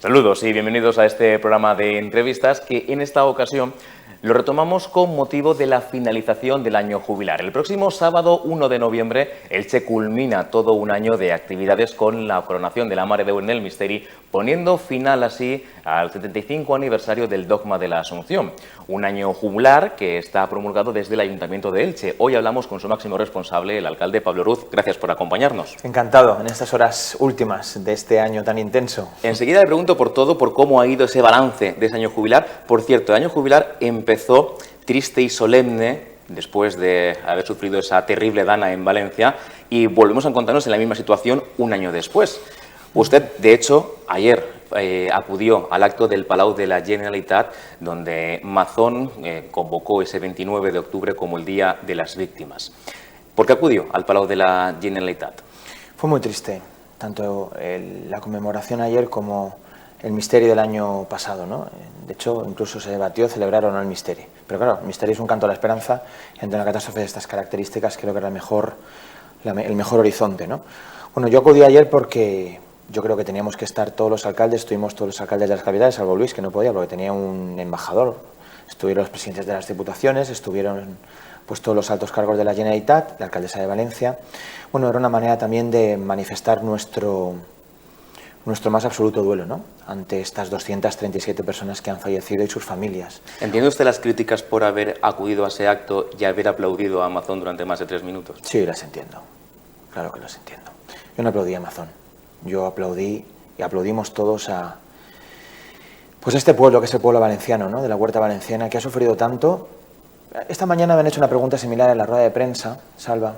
Saludos y bienvenidos a este programa de entrevistas que en esta ocasión lo retomamos con motivo de la finalización del año jubilar. El próximo sábado 1 de noviembre Elche culmina todo un año de actividades con la coronación de la Mare de Déu en el Misteri, poniendo final así al 75 aniversario del Dogma de la Asunción. Un año jubilar que está promulgado desde el Ayuntamiento de Elche. Hoy hablamos con su máximo responsable, el alcalde Pablo Ruz. Gracias por acompañarnos. Encantado en estas horas últimas de este año tan intenso. Enseguida le pregunto por todo, por cómo ha ido ese balance de ese año jubilar. Por cierto, el año jubilar empezó triste y solemne después de haber sufrido esa terrible dana en Valencia y volvemos a encontrarnos en la misma situación un año después. Usted, de hecho, ayer acudió al acto del Palau de la Generalitat, donde Mazón convocó ese 29 de octubre como el Día de las Víctimas. ¿Por qué acudió al Palau de la Generalitat? Fue muy triste, tanto la conmemoración ayer como el Misteri del año pasado, ¿no? De hecho, incluso se debatió celebrar o no el Misteri. Pero claro, el Misteri es un canto a la esperanza y ante una catástrofe de estas características creo que era el mejor horizonte, ¿no? Bueno, yo acudí ayer porque yo creo que teníamos que estar todos los alcaldes, estuvimos todos los alcaldes de las capitales, salvo Luis, que no podía porque tenía un embajador. Estuvieron los presidentes de las diputaciones, estuvieron pues todos los altos cargos de la Generalitat, la alcaldesa de Valencia. Bueno, era una manera también de manifestar nuestro más absoluto duelo, ¿no?, ante estas 237 personas que han fallecido y sus familias. ¿Entiende usted las críticas por haber acudido a ese acto y haber aplaudido a Mazón durante más de 3 minutos? Sí, las entiendo. Claro que las entiendo. Yo no aplaudí a Mazón. Yo aplaudí y aplaudimos todos a pues este pueblo, que es el pueblo valenciano, ¿no?, de la Huerta Valenciana, que ha sufrido tanto. Esta mañana me han hecho una pregunta similar en la rueda de prensa, Salva.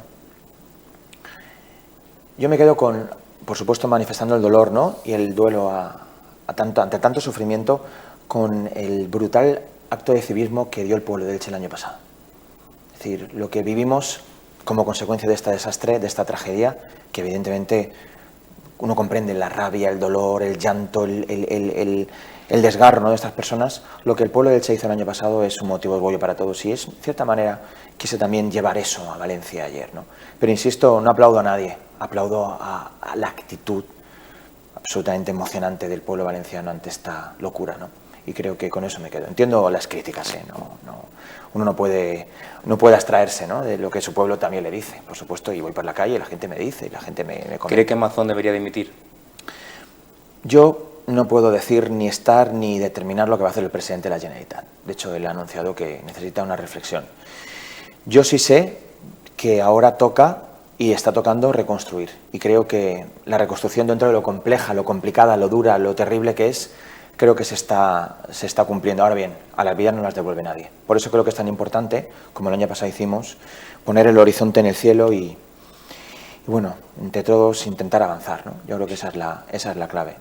Yo me quedo con, por supuesto, manifestando el dolor, ¿no?, y el duelo ante tanto sufrimiento, con el brutal acto de civismo que dio el pueblo de Elche el año pasado. Es decir, lo que vivimos como consecuencia de este desastre, de esta tragedia, que evidentemente uno comprende la rabia, el dolor, el llanto, el desgarro, ¿no?, de estas personas. Lo que el pueblo de Elche hizo el año pasado es un motivo de orgullo para todos y es, en cierta manera, quise también llevar eso a Valencia ayer, ¿no? Pero insisto, no aplaudo a nadie, aplaudo a la actitud absolutamente emocionante del pueblo valenciano ante esta locura, ¿no? Y creo que con eso me quedo. Entiendo las críticas, uno no puede abstraerse, ¿no?, de lo que su pueblo también le dice, por supuesto, y voy por la calle y la gente me dice, y la gente me comenta. ¿Cree que Mazón debería dimitir? Yo no puedo decir ni estar ni determinar lo que va a hacer el presidente de la Generalitat. De hecho, él ha anunciado que necesita una reflexión. Yo sí sé que ahora toca y está tocando reconstruir. Y creo que la reconstrucción, dentro de lo compleja, lo complicada, lo dura, lo terrible que es, creo que se está cumpliendo. Ahora bien, a las vidas no las devuelve nadie. Por eso creo que es tan importante, como el año pasado hicimos, poner el horizonte en el cielo y bueno, entre todos intentar avanzar, ¿no? Yo creo que esa es la clave.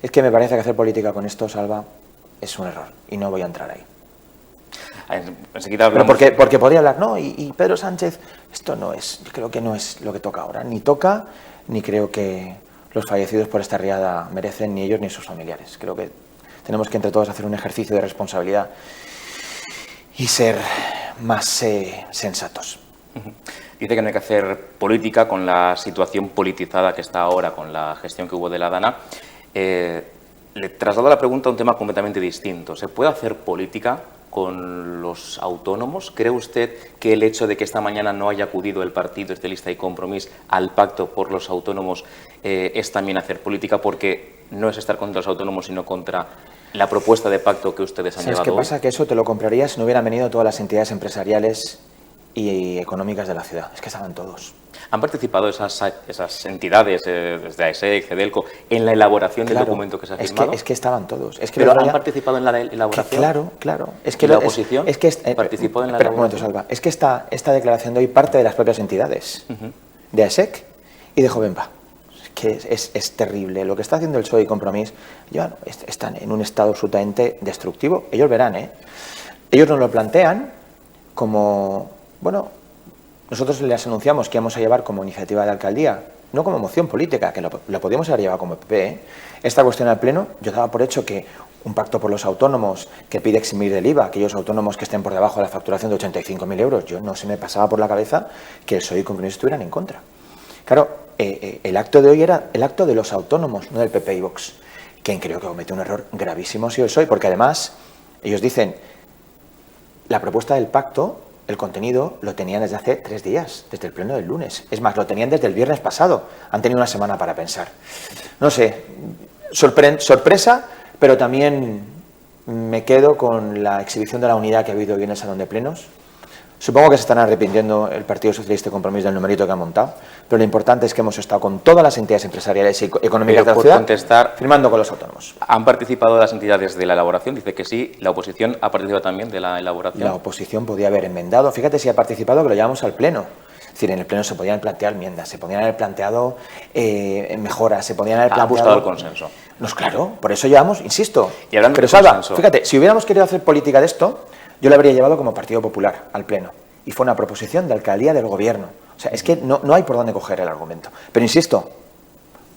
Es que me parece que hacer política con esto, Salva, es un error y no voy a entrar ahí. Enseguida hablamos. Pero porque podría hablar, ¿no? Y Pedro Sánchez, esto no es, yo creo que no es lo que toca ahora. Ni toca, ni creo que los fallecidos por esta riada merecen, ni ellos ni sus familiares. Creo que tenemos que entre todos hacer un ejercicio de responsabilidad y ser más sensatos. Dice que no hay que hacer política con la situación politizada que está ahora, con la gestión que hubo de la Dana. Le traslado la pregunta a un tema completamente distinto. ¿Se puede hacer política con los autónomos? ¿Cree usted que el hecho de que esta mañana no haya acudido el Partido Socialista y Compromís al pacto por los autónomos es también hacer política? Porque no es estar contra los autónomos, sino contra la propuesta de pacto que ustedes han llevado. ¿Sabes qué pasa? Que eso te lo compraría si no hubieran venido todas las entidades empresariales y económicas de la ciudad. Es que estaban todos. ¿Han participado esas entidades, desde AESEC, CEDELCO, en la elaboración del documento que se ha firmado? Es que estaban todos. ¿Pero han participado en la elaboración? Claro. Es que ¿la oposición participó en la elaboración? Un momento, Salva. Es que esta declaración de hoy parte de las propias entidades, de AESEC y de Jovenpa. Que es terrible. Lo que está haciendo el PSOE y Compromís, están en un estado absolutamente destructivo. Ellos verán, Ellos nos lo plantean como, bueno, nosotros les anunciamos que íbamos a llevar como iniciativa de alcaldía, no como moción política, que lo podíamos haber llevado como PP, esta cuestión al Pleno. Yo daba por hecho que un pacto por los autónomos que pide eximir del IVA, aquellos autónomos que estén por debajo de la facturación de 85.000 euros, yo no se me pasaba por la cabeza que el PSOE y Compromís estuvieran en contra. Claro, el acto de hoy era el acto de los autónomos, no del PP y Vox. quien creo que comete un error gravísimo si el PSOE, porque además ellos dicen, la propuesta del pacto, el contenido, lo tenían desde hace 3 días, desde el pleno del lunes. Es más, lo tenían desde el viernes pasado. Han tenido una semana para pensar. No sé, sorpresa, pero también me quedo con la exhibición de la unidad que ha habido hoy en el Salón de Plenos. Supongo que se están arrepintiendo el Partido Socialista y Compromís del numerito que ha montado, pero lo importante es que hemos estado con todas las entidades empresariales y económicas de la ciudad, firmando con los autónomos. ¿Han participado las entidades de la elaboración? Dice que sí. ¿La oposición ha participado también de la elaboración? La oposición podía haber enmendado. Fíjate si ha participado, que lo llevamos al Pleno. Es decir, en el Pleno se podían plantear enmiendas, se podían haber planteado mejoras, se podían haber planteado... Ha buscado el consenso. No, claro, por eso llevamos, insisto. Y hablando pero de Salva, consenso, fíjate, si hubiéramos querido hacer política de esto, yo lo habría llevado como Partido Popular al Pleno. Y fue una proposición de alcaldía del Gobierno. O sea, es que no hay por dónde coger el argumento. Pero insisto,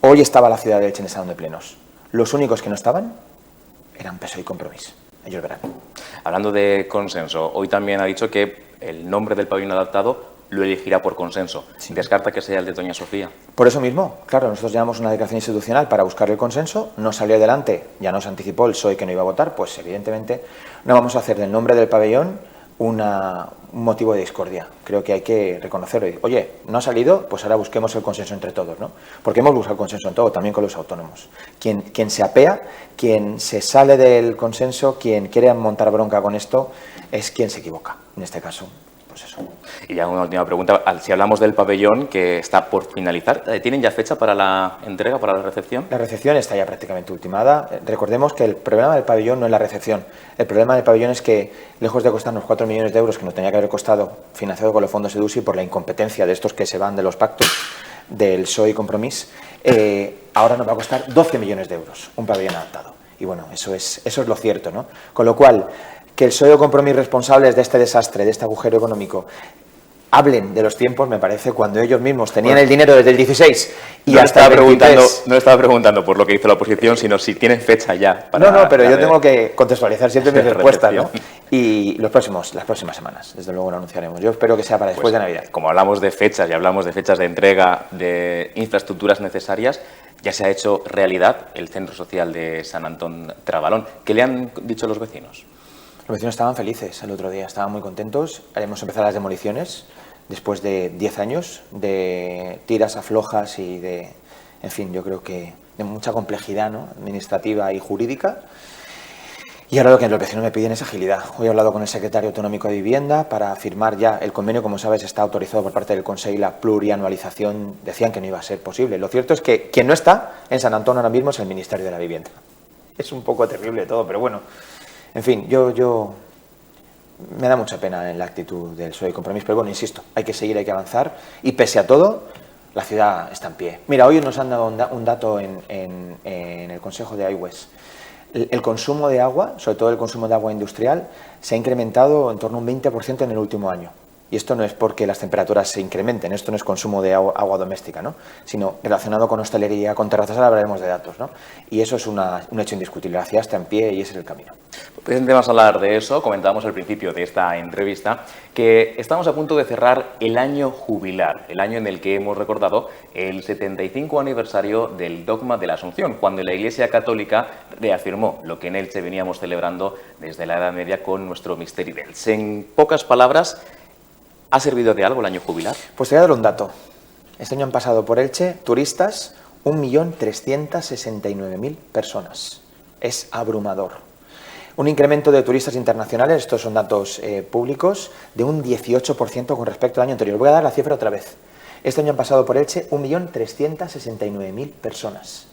hoy estaba la ciudad de Elche en el Salón de Plenos. Los únicos que no estaban eran PSOE y Compromís. Ellos verán. Hablando de consenso, hoy también ha dicho que el nombre del pabellón adaptado lo elegirá por consenso. Sí. ¿Descarta que sea el de Doña Sofía? Por eso mismo, claro, nosotros llevamos una declaración institucional para buscar el consenso, no salió adelante, ya nos anticipó el PSOE que no iba a votar, pues evidentemente no vamos a hacer del nombre del pabellón un motivo de discordia. Creo que hay que reconocerlo. Oye, no ha salido, pues ahora busquemos el consenso entre todos, ¿no? Porque hemos buscado el consenso en todo, también con los autónomos. Quien se apea, quien se sale del consenso, quien quiere montar bronca con esto, es quien se equivoca, en este caso. Pues eso. Y ya una última pregunta. Si hablamos del pabellón que está por finalizar, ¿tienen ya fecha para la entrega, para la recepción? La recepción está ya prácticamente ultimada. Recordemos que el problema del pabellón no es la recepción. El problema del pabellón es que, lejos de costarnos 4 millones de euros, que nos tenía que haber costado financiado con los fondos EDUSI por la incompetencia de estos que se van de los pactos del PSOE y Compromís, ahora nos va a costar 12 millones de euros un pabellón adaptado. Y bueno, eso es lo cierto, ¿no? Con lo cual, que el PSOE o Compromís responsables de este desastre, de este agujero económico, hablen de los tiempos, me parece, cuando ellos mismos tenían el dinero desde el 16 y no hasta el 23. No estaba preguntando por lo que hizo la oposición, sino si tienen fecha ya. Para no, pero yo tengo que contextualizar siempre mis respuestas, ¿no? Y las próximas semanas, desde luego lo anunciaremos. Yo espero que sea para después de Navidad. Como hablamos de fechas y hablamos de fechas de entrega de infraestructuras necesarias, ya se ha hecho realidad el Centro Social de San Antón Trabalón. ¿Qué le han dicho los vecinos? Los vecinos estaban felices el otro día, estaban muy contentos. Hemos empezado las demoliciones después de 10 años de tiras, aflojas y de, en fin, yo creo que de mucha complejidad, ¿no?, administrativa y jurídica. Y ahora lo que los vecinos me piden es agilidad. Hoy he hablado con el secretario autonómico de Vivienda para firmar ya el convenio. Como sabes, está autorizado por parte del Consejo, la plurianualización. Decían que no iba a ser posible. Lo cierto es que quien no está en San Antón ahora mismo es el Ministerio de la Vivienda. Es un poco terrible todo, pero bueno. En fin, yo me da mucha pena en la actitud del PSOE y Compromís, pero bueno, insisto, hay que seguir, hay que avanzar y pese a todo, la ciudad está en pie. Mira, hoy nos han dado un dato en el Consejo de Aigües. El consumo de agua, sobre todo el consumo de agua industrial, se ha incrementado en torno a un 20% en el último año. Y esto no es porque las temperaturas se incrementen, esto no es consumo de agua doméstica, ¿no?, sino relacionado con hostelería, con terrazas, ahora hablaremos de datos, ¿no? Y eso es un hecho indiscutible, la ciudad está en pie y ese es el camino. Vamos a hablar de eso. Comentábamos al principio de esta entrevista que estamos a punto de cerrar el año jubilar, el año en el que hemos recordado el 75 aniversario del dogma de la Asunción, cuando la Iglesia Católica reafirmó lo que en Elche veníamos celebrando desde la Edad Media con nuestro Misteri d'Elx. En pocas palabras, ¿ha servido de algo el año jubilar? Pues te voy a dar un dato. Este año han pasado por Elche turistas 1.369.000 personas. Es abrumador. Un incremento de turistas internacionales, estos son datos públicos, de un 18% con respecto al año anterior. Voy a dar la cifra otra vez. Este año han pasado por Elche 1.369.000 personas.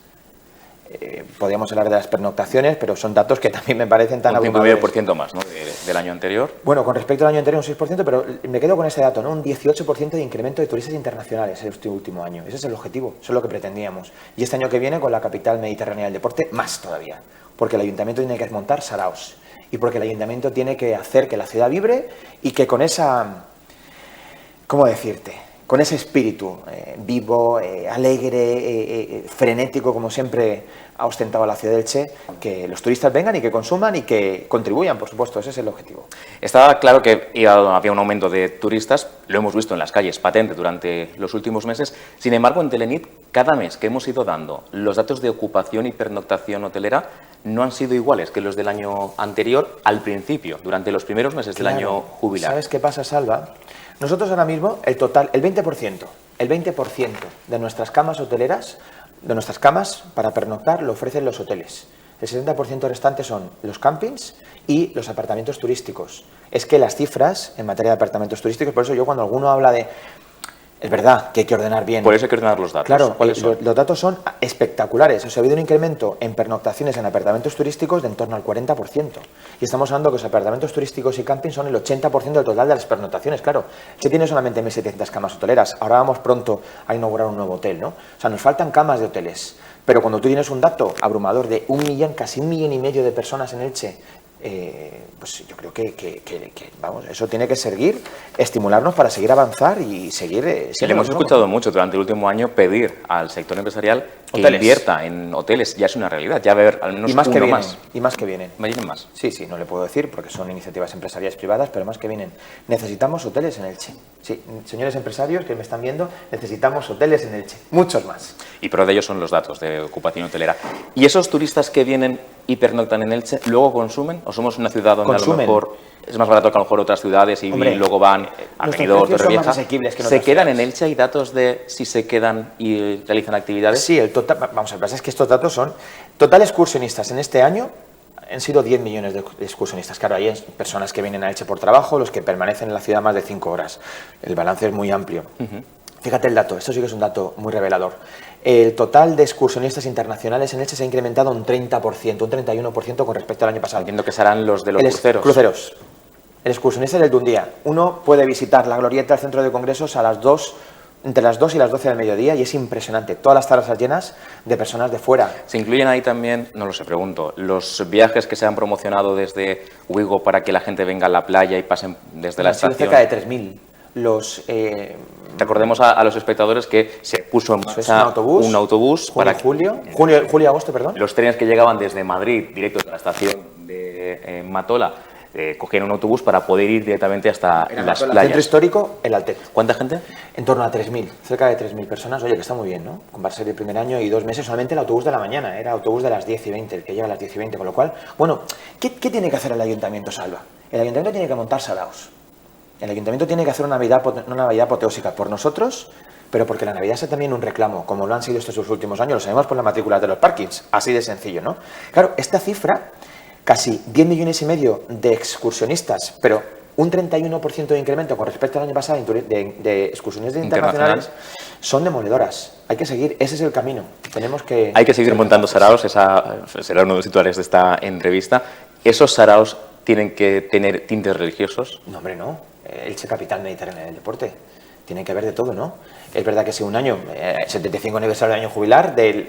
Podríamos hablar de las pernoctaciones, pero son datos que también me parecen tan abrumadores. Un 5,5% más, ¿no?, del año anterior. Bueno, con respecto al año anterior un 6%, pero me quedo con este dato, ¿no?, un 18% de incremento de turistas internacionales este último año. Ese es el objetivo, eso es lo que pretendíamos. Y este año que viene, con la capital mediterránea del deporte, más todavía. Porque el ayuntamiento tiene que desmontar saraos y porque el ayuntamiento tiene que hacer que la ciudad vibre y que con esa, ¿cómo decirte?, con ese espíritu vivo, alegre, frenético, como siempre ha ostentado la ciudad de Elche, que los turistas vengan y que consuman y que contribuyan, por supuesto, ese es el objetivo. Estaba claro que había un aumento de turistas, lo hemos visto en las calles, patente durante los últimos meses. Sin embargo, en Telenit, cada mes que hemos ido dando los datos de ocupación y pernoctación hotelera no han sido iguales que los del año anterior al principio, durante los primeros meses del año jubilar. ¿Sabes qué pasa, Salva? Nosotros ahora mismo, el 20% de nuestras camas hoteleras, de nuestras camas para pernoctar, lo ofrecen los hoteles. El 70% restante son los campings y los apartamentos turísticos. Es que las cifras en materia de apartamentos turísticos, por eso yo cuando alguno habla de... Es verdad que hay que ordenar bien. Por eso hay que ordenar los datos. Claro, los datos son espectaculares. O sea, ha habido un incremento en pernoctaciones en apartamentos turísticos de en torno al 40%. Y estamos hablando que los apartamentos turísticos y camping son el 80% del total de las pernoctaciones. Claro, se tiene solamente 1.700 camas hoteleras. Ahora vamos pronto a inaugurar un nuevo hotel, ¿no? O sea, nos faltan camas de hoteles. Pero cuando tú tienes un dato abrumador de 1 millón, casi 1,5 millones de personas en Elche, pues yo creo que vamos, eso tiene que seguir, estimularnos para seguir avanzar y seguir... Le hemos escuchado mucho durante el último año pedir al sector empresarial que invierta en hoteles. Ya es una realidad, ya va a haber al menos uno más. Y más que vienen. ¿Vienen más? Sí, no le puedo decir porque son iniciativas empresariales privadas, pero más que vienen. Necesitamos hoteles en Elche. Sí, señores empresarios que me están viendo, necesitamos hoteles en Elche. Muchos más. Y prueba de ello son los datos de ocupación hotelera. ¿Y esos turistas que vienen y pernoctan en Elche, luego consumen? ¿O somos una ciudad donde a lo mejor es más barato que a lo mejor otras ciudades y luego van a Benidorm, Torrevieja? ¿Se quedan en Elche? ¿Hay datos de si se quedan y realizan actividades? Sí, el total, vamos a ver, es que estos datos son... Total excursionistas en este año han sido 10 millones de excursionistas. Claro, hay personas que vienen a Elche por trabajo, los que permanecen en la ciudad más de 5 horas. El balance es muy amplio. Fíjate el dato, esto sí que es un dato muy revelador. El total de excursionistas internacionales en Elche se ha incrementado un 30%, un 31% con respecto al año pasado. Entiendo que serán los de los cruceros. Cruceros. El excursionista es el de un día. Uno puede visitar la glorieta del centro de congresos a las 2, entre las 2 y las 12 del mediodía y es impresionante. Todas las terrazas llenas de personas de fuera. ¿Se incluyen ahí también, no lo sé, pregunto, los viajes que se han promocionado desde Uigo para que la gente venga a la playa y pasen desde la estación? Cerca de 3.000. Recordemos a los espectadores que se puso en marcha un autobús para julio, agosto, perdón. Los trenes que llegaban desde Madrid, directos de la estación de Matola, cogían un autobús para poder ir directamente hasta las playas. El centro histórico, el Altet. ¿Cuánta gente? En torno a 3.000, cerca de 3.000 personas. Oye, que está muy bien, ¿no? Con ser el primer año y 2 meses solamente el autobús de la mañana. Era autobús de las 10:20, el que llega a las 10:20. Con lo cual, bueno, ¿qué tiene que hacer el Ayuntamiento, Salva? El Ayuntamiento tiene que montar saraos. El Ayuntamiento tiene que hacer una Navidad apoteósica por nosotros, pero porque la Navidad sea también un reclamo, como lo han sido estos últimos años. Lo sabemos por las matrículas de los parkings. Así de sencillo, ¿no? Claro, esta cifra... Casi 10,5 millones de excursionistas, pero un 31% de incremento con respecto al año pasado de excursionistas internacionales son demoledoras. Hay que seguir, ese es el camino. Hay que seguir montando saraos, esa será uno de los titulares de esta entrevista. ¿Esos saraos tienen que tener tintes religiosos? No, hombre, no. Elche capital mediterránea del deporte. Tiene que haber de todo, ¿no? Es verdad que si un año, 75 aniversario del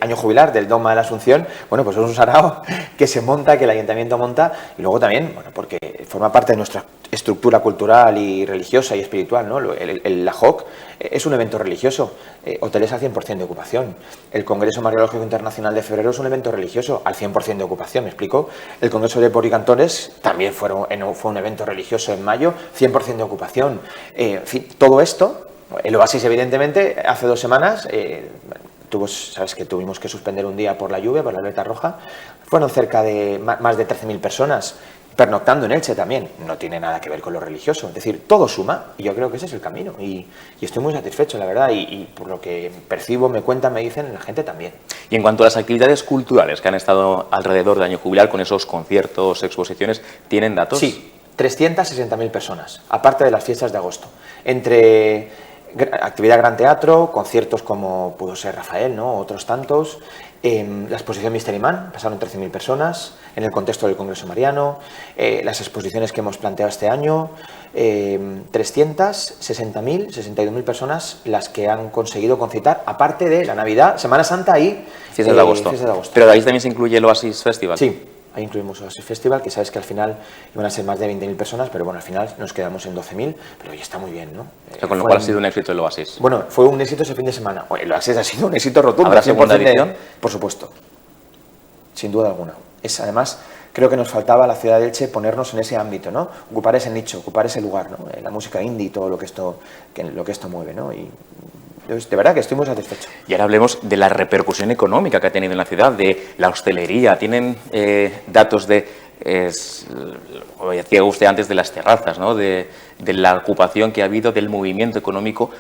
año jubilar del Dogma de la Asunción, bueno, pues es un sarao que se monta, que el Ayuntamiento monta, y luego también, bueno, porque forma parte de nuestra estructura cultural y religiosa y espiritual, ¿no? La JOC es un evento religioso, hoteles al 100% de ocupación. El Congreso Mariológico Internacional de febrero es un evento religioso al 100% de ocupación, ¿me explico? El Congreso de Poricantones también fue un evento religioso en mayo, 100% de ocupación. En fin, todo esto... El Oasis, evidentemente, hace 2 semanas, sabes que tuvimos que suspender un día por la lluvia, por la alerta roja, fueron cerca de más de 13.000 personas pernoctando en Elche también. No tiene nada que ver con lo religioso, es decir, todo suma y yo creo que ese es el camino y estoy muy satisfecho, la verdad, y por lo que percibo, me cuentan, me dicen, la gente también. Y en cuanto a las actividades culturales que han estado alrededor del año jubilar, con esos conciertos, exposiciones, ¿tienen datos? Sí, 360.000 personas, aparte de las fiestas de agosto. Entre... actividad Gran Teatro, conciertos como pudo ser Rafael, ¿no? Otros tantos, la exposición Mystery Man, pasaron 13.000 personas, en el contexto del Congreso Mariano, las exposiciones que hemos planteado este año, 62.000 personas las que han conseguido concitar, aparte de la Navidad, Semana Santa y fiestas de agosto. Pero de ahí también se incluye el Oasis Festival. Sí. Ahí incluimos Oasis Festival, que sabes que al final iban a ser más de 20.000 personas, pero bueno, al final nos quedamos en 12.000, pero ya está muy bien, ¿no? O sea, con lo cual ha sido un éxito el Oasis. Bueno, fue un éxito ese fin de semana. El Oasis ha sido un éxito rotundo. ¿Habrá segunda edición? Por supuesto, sin duda alguna. Además, creo que nos faltaba a la ciudad de Elche ponernos en ese ámbito, ¿no? Ocupar ese nicho, ocupar ese lugar, ¿no? La música indie y todo lo que esto mueve, ¿no? Y de verdad que estoy muy satisfecho. Y ahora hablemos de la repercusión económica que ha tenido en la ciudad, de la hostelería. ¿Tienen datos de, como decía usted antes, de las terrazas, ¿no? De la ocupación que ha habido, del movimiento económico?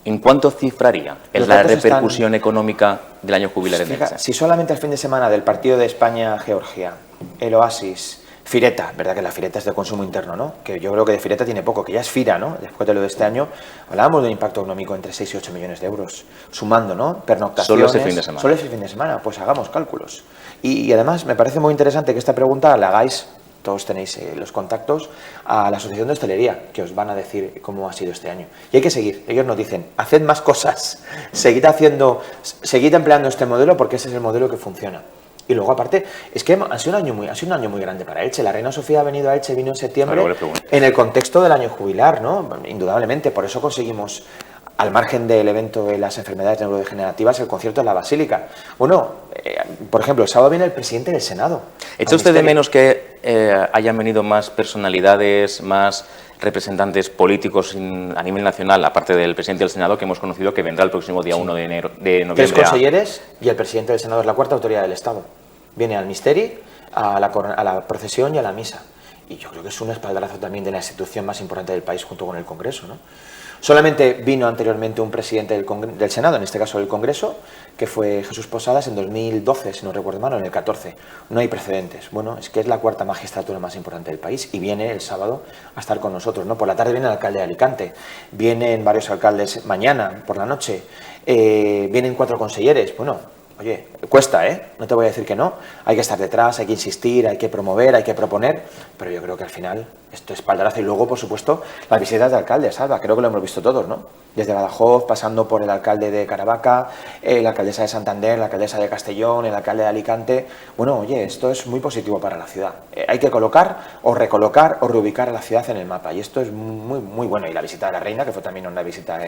¿En cuánto cifraría la repercusión económica del año jubilar en Elche? Si solamente el fin de semana del partido de España-Georgia, el Oasis, Fireta, verdad que la Fireta es de consumo interno, ¿no? Que yo creo que de Fireta tiene poco, que ya es Fira, ¿no? Después de lo de este año, hablábamos de un impacto económico entre 6 y 8 millones de euros, sumando, ¿no? Pernoctaciones. Solo ese fin de semana. Solo ese fin de semana, pues hagamos cálculos. Y además me parece muy interesante que esta pregunta la hagáis, todos tenéis los contactos, a la Asociación de Hostelería, que os van a decir cómo ha sido este año. Y hay que seguir. Ellos nos dicen, haced más cosas, seguid empleando este modelo porque ese es el modelo que funciona. Y luego, aparte, es que ha sido un año muy grande para Elche. La Reina Sofía ha venido a Elche, vino en septiembre, en el contexto del año jubilar, ¿no? Indudablemente, por eso conseguimos, al margen del evento de las enfermedades neurodegenerativas, el concierto en la Basílica. Bueno, por ejemplo, el sábado viene el presidente del Senado. ¿Echa usted de menos que hayan venido más personalidades, más representantes políticos a nivel nacional, aparte del presidente del Senado, que hemos conocido que vendrá el próximo día 1 de noviembre? 3 consejeres y el presidente del Senado es la cuarta autoridad del Estado. Viene al misteri, a la procesión y a la misa. Y yo creo que es un espaldarazo también de la institución más importante del país junto con el Congreso, ¿no? Solamente vino anteriormente un presidente del Senado, en este caso del Congreso, que fue Jesús Posadas en 2012, si no recuerdo mal, o en el 14. No hay precedentes. Bueno, es que es la cuarta magistratura más importante del país y viene el sábado a estar con nosotros, ¿no? Por la tarde viene el alcalde de Alicante, vienen varios alcaldes mañana, por la noche, vienen 4 consejeres. Bueno, oye, cuesta, ¿eh? No te voy a decir que no. Hay que estar detrás, hay que insistir, hay que promover, hay que proponer, pero yo creo que al final esto es espaldarazo. Y luego, por supuesto, las visitas de alcaldes, Alba, creo que lo hemos visto todos, ¿no? Desde Badajoz, pasando por el alcalde de Caravaca, la alcaldesa de Santander, la alcaldesa de Castellón, el alcalde de Alicante. Bueno, oye, esto es muy positivo para la ciudad. Hay que colocar o recolocar o reubicar a la ciudad en el mapa y esto es muy, muy bueno. Y la visita de la reina, que fue también una visita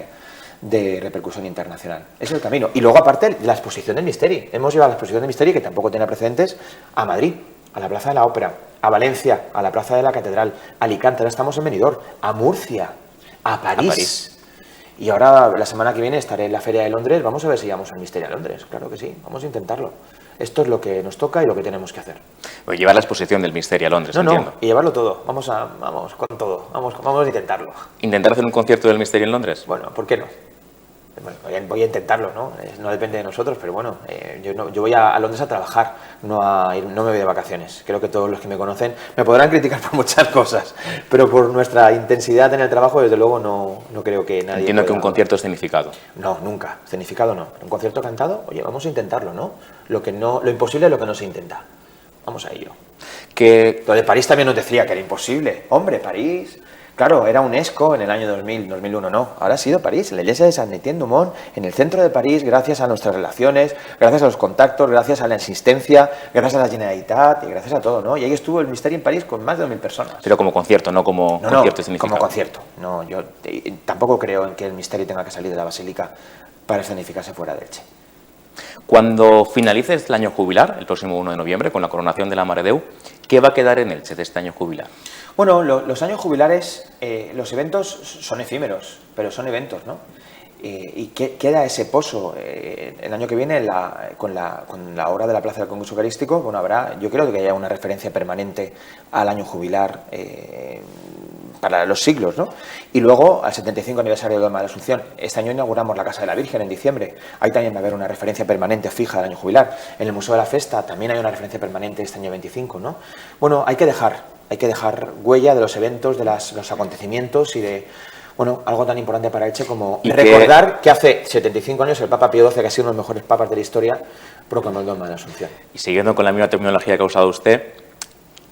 de repercusión internacional. Es el camino. Y luego, aparte, la exposición del Misteri. Hemos llevado la exposición del Misteri, que tampoco tiene precedentes, a Madrid, a la Plaza de la Ópera, a Valencia, a la Plaza de la Catedral, a Alicante, ahora estamos en Benidorm, a Murcia, a París. Y ahora, la semana que viene, estaré en la Feria de Londres. Vamos a ver si llevamos al Misteri a Londres. Claro que sí, vamos a intentarlo. Esto es lo que nos toca y lo que tenemos que hacer. Pues llevar la exposición del Misteri a Londres, entiendo. Y llevarlo todo. Vamos con todo. Vamos a intentarlo. ¿Intentar hacer un concierto del Misteri en Londres? Bueno, ¿por qué no? Bueno, voy a intentarlo, ¿no? No depende de nosotros, pero bueno, yo voy a Londres a trabajar, no me voy de vacaciones. Creo que todos los que me conocen me podrán criticar por muchas cosas, pero por nuestra intensidad en el trabajo, desde luego, no creo que nadie... Entiendo que un concierto escenificado. No, nunca. Escenificado no. Un concierto cantado, oye, vamos a intentarlo, ¿no? Lo imposible es lo que no se intenta. Vamos a ello. Lo de París también nos decía que era imposible. Hombre, París... Claro, era UNESCO en el año 2000, 2001, no. Ahora ha sido París, en la iglesia de Saint-Étienne-du-Mont, en el centro de París, gracias a nuestras relaciones, gracias a los contactos, gracias a la insistencia, gracias a la Generalitat y gracias a todo, ¿no? Y ahí estuvo el Misteri en París con más de 2.000 personas. Pero como concierto, no como concierto escenificado. Como concierto. No, yo tampoco creo en que el Misteri tenga que salir de la Basílica para escenificarse fuera de Elche. Cuando finalice el año jubilar, el próximo 1 de noviembre, con la coronación de la Mare de Déu, ¿qué va a quedar en Elche de este año jubilar? Bueno, los años jubilares, los eventos son efímeros, pero son eventos, ¿no? Y queda ese pozo el año que viene con la obra de la Plaza del Congreso Eucarístico. Bueno, yo creo que haya una referencia permanente al año jubilar para los siglos, ¿no? Y luego al 75 aniversario de Doma de la Asunción. Este año inauguramos la Casa de la Virgen en diciembre. Ahí también va a haber una referencia permanente fija del año jubilar. En el Museo de la Festa también hay una referencia permanente este año 25, ¿no? Bueno, hay que dejar huella de los eventos, de los acontecimientos y de, bueno, algo tan importante para Elche como recordar que hace 75 años el Papa Pío XII, que ha sido uno de los mejores papas de la historia, proclamó el Dogma de la Asunción. Y siguiendo con la misma terminología que ha usado usted,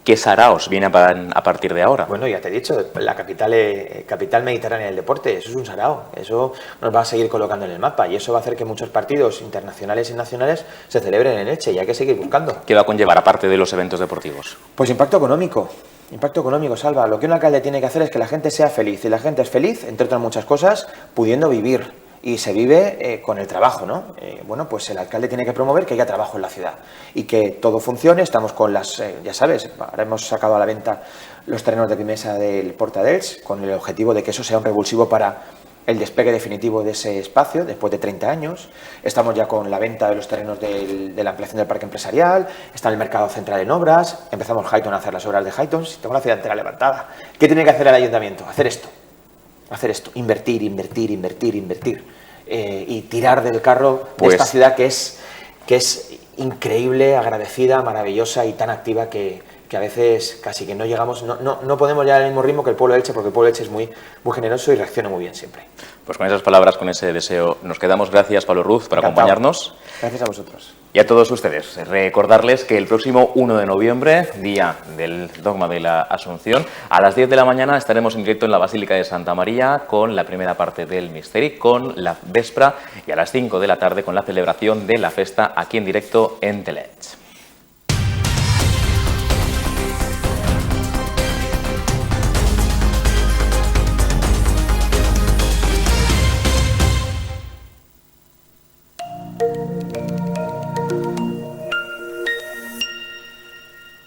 ¿Qué saraos viene a partir de ahora? Bueno, ya te he dicho, la capital mediterránea del deporte, eso es un sarao, eso nos va a seguir colocando en el mapa y eso va a hacer que muchos partidos internacionales y nacionales se celebren en Elche y hay que seguir buscando. ¿Qué va a conllevar aparte de los eventos deportivos? Pues impacto económico, Salva. Lo que un alcalde tiene que hacer es que la gente sea feliz y la gente es feliz, entre otras muchas cosas, pudiendo vivir. Y se vive con el trabajo, ¿no? Bueno, pues el alcalde tiene que promover que haya trabajo en la ciudad y que todo funcione. Estamos con las, ya sabes, ahora hemos sacado a la venta los terrenos de Pimesa del Porta d'Elx con el objetivo de que eso sea un revulsivo para el despegue definitivo de ese espacio después de 30 años. Estamos ya con la venta de los terrenos de la ampliación del parque empresarial, está el mercado central en obras, empezamos Highton a hacer las obras de Highton, tengo la ciudad entera levantada. ¿Qué tiene que hacer el ayuntamiento? Hacer esto, invertir y tirar del carro de esta ciudad que es increíble, agradecida, maravillosa y tan activa que a veces casi que no llegamos, no podemos llegar al mismo ritmo que el pueblo de Elche, porque el pueblo de Elche es muy generoso y reacciona muy bien siempre. Pues con esas palabras, con ese deseo, nos quedamos. Gracias, Pablo Ruz, por acompañarnos. Gracias a vosotros. Y a todos ustedes, recordarles que el próximo 1 de noviembre, día del Dogma de la Asunción, a las 10 de la mañana estaremos en directo en la Basílica de Santa María con la primera parte del Misteri, con la Vespra, y a las 5 de la tarde con la celebración de la festa aquí en directo en Teleelch.